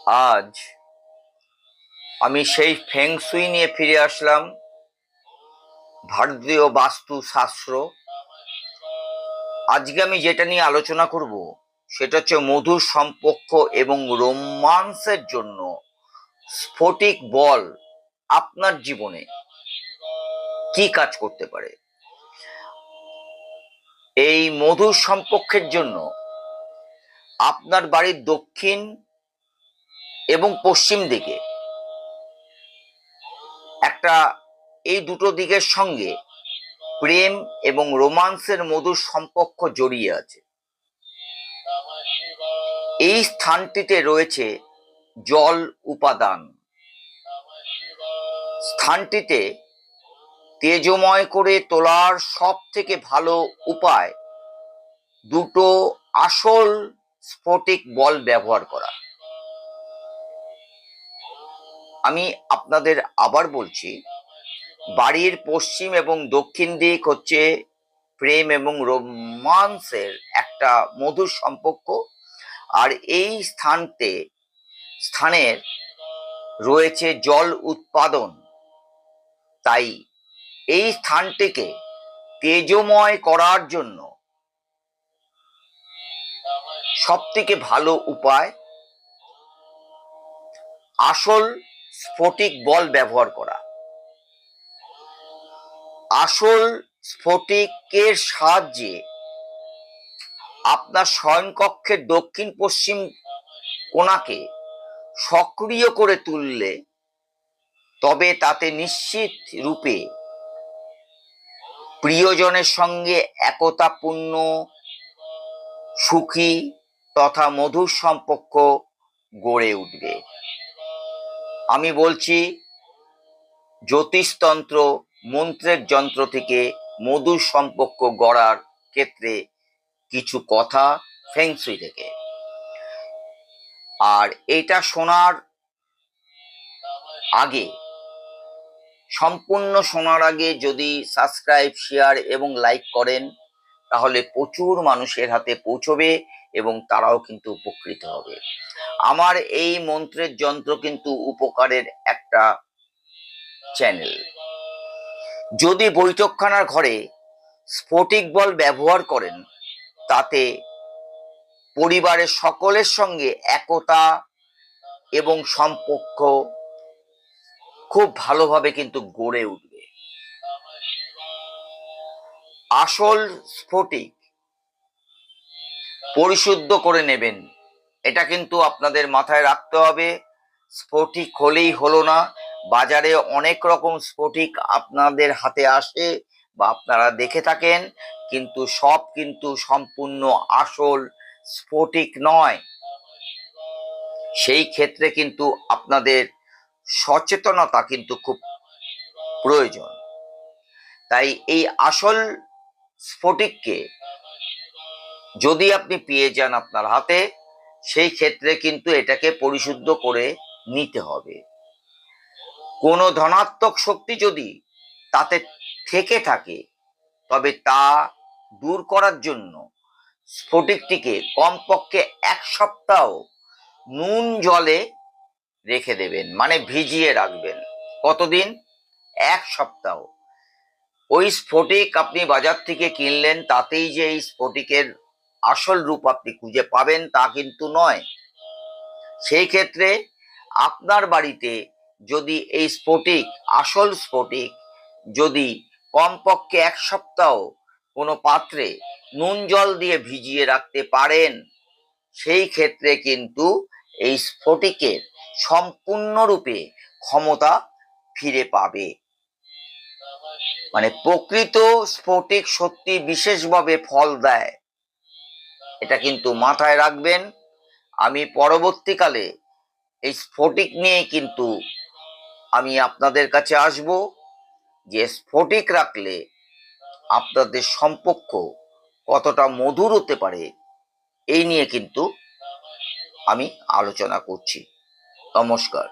আজ আমি সেই ফেং শুই নিয়ে ফিরে আসলাম। ভারতীয় বাস্তুশাস্ত্র। আজকে আমি যেটা নিয়ে আলোচনা করব সেটা হচ্ছে মধুর সম্পর্ক এবং রোমান্সের জন্য স্ফটিক বল আপনার জীবনে কি কাজ করতে পারে। এই মধুর সম্পর্কের জন্য আপনার বাড়ির দক্ষিণ এবং পশ্চিম দিকে একটা, এই দুটো দিকের সঙ্গে প্রেম এবং রোমান্সের মধুর সম্পর্ক জড়িয়ে আছে। এই স্থানটিতে রয়েছে জল উপাদান। স্থানটিতে তেজময় করে তোলার সব থেকে ভালো উপায় দুটো আসল স্ফটিক বল ব্যবহার করা। আমি আপনাদের আবার বলছি, বাড়ির পশ্চিম এবং দক্ষিণ দিক হচ্ছে প্রেম এবং রোমান্সের একটা মধুর সম্পর্ক, আর এই স্থানের রয়েছে জল উৎপাদন। তাই এই স্থানটিকে তেজময় করার জন্য সব থেকে ভালো উপায় আসল স্ফটিক বল ব্যবহার করা। আসল স্ফটিকের সাহায্যে আপনার শয়নকক্ষের দক্ষিণ পশ্চিম কোণাকে সক্রিয় করে তুললে তবে তাতে নিশ্চিত রূপে প্রিয়জনের সঙ্গে একতাপূর্ণ, সুখী তথা মধুর সম্পর্ক গড়ে উঠবে। আমি বলছি, জ্যোতিষতন্ত্র, মন্ত্রের যন্ত্র থেকে মধুর সম্পর্ক গড়ার ক্ষেত্রে কিছু কথা ফেং শুই থেকে। আর এটা শোনার আগে, সম্পূর্ণ শোনার আগে যদি সাবস্ক্রাইব, শেয়ার এবং লাইক করেন তাহলে প্রচুর মানুষের হাতে পৌঁছবে এবং তারাও কিন্তু উপকৃত হবে। আমার এই মন্ত্রের যন্ত্র কিন্তু উপকারের একটা চ্যানেল। যদি বৈঠকখানার ঘরে স্ফটিক বল ব্যবহার করেন তাতে পরিবারের সকলের সঙ্গে একতা এবং সম্পর্ক খুব ভালোভাবে কিন্তু গড়ে উঠবে। আসল স্ফটিক পরিশুদ্ধ করে নেবেন, এটা কিন্তু আপনাদের মাথায় রাখতে হবে। স্ফটিক হলেই হলো না। বাজারে অনেক রকম স্ফটিক আপনাদের হাতে আসে বা আপনারা দেখে থাকেন, কিন্তু সব কিন্তু সম্পূর্ণ আসল স্ফটিক নয়। সেই ক্ষেত্রে কিন্তু আপনাদের সচেতনতা কিন্তু খুব প্রয়োজন। তাই এই আসল স্ফটিককে যদি আপনি পেয়ে যান আপনার হাতে, সেই ক্ষেত্রে কিন্তু এটাকে পরিশুদ্ধ করে নিতে হবে। কোনো ধনাত্মক শক্তি যদি তাতে থেকে থাকে তবে তা দূর করার জন্য স্ফটিকটিকে কমপক্ষে 1 সপ্তাহ নুন জলে রেখে দেবেন, মানে ভিজিয়ে রাখবেন। কতদিন? 1 সপ্তাহ। ওই স্ফটিক আপনি বাজার থেকে কিনলেন, তাতেই যে এই স্ফটিকের আসল রূপ আপনি খুঁজে পাবেন তা কিন্তু নয়। সেই ক্ষেত্রে আপনার বাড়িতে যদি এই স্ফটিক, আসল স্ফটিক যদি কমপক্ষে 1 সপ্তাহ কোনো পাত্রে নুন জল দিয়ে ভিজিয়ে রাখতে পারেন, সেই ক্ষেত্রে কিন্তু এই স্ফটিকের সম্পূর্ণরূপে ক্ষমতা ফিরে পাবে। মানে প্রকৃত স্ফটিক সত্যি বিশেষভাবে ফল দেয়, এটা কিন্তু মাথায় রাখবেন। আমি পরবর্তীকালে এই স্ফটিক নিয়ে কিন্তু আমি আপনাদের কাছে আসব, যে স্ফটিক রাখলে আপনাদের সম্পর্ক কতটা মধুর হতে পারে এই নিয়ে কিন্তু আমি আলোচনা করছি। নমস্কার।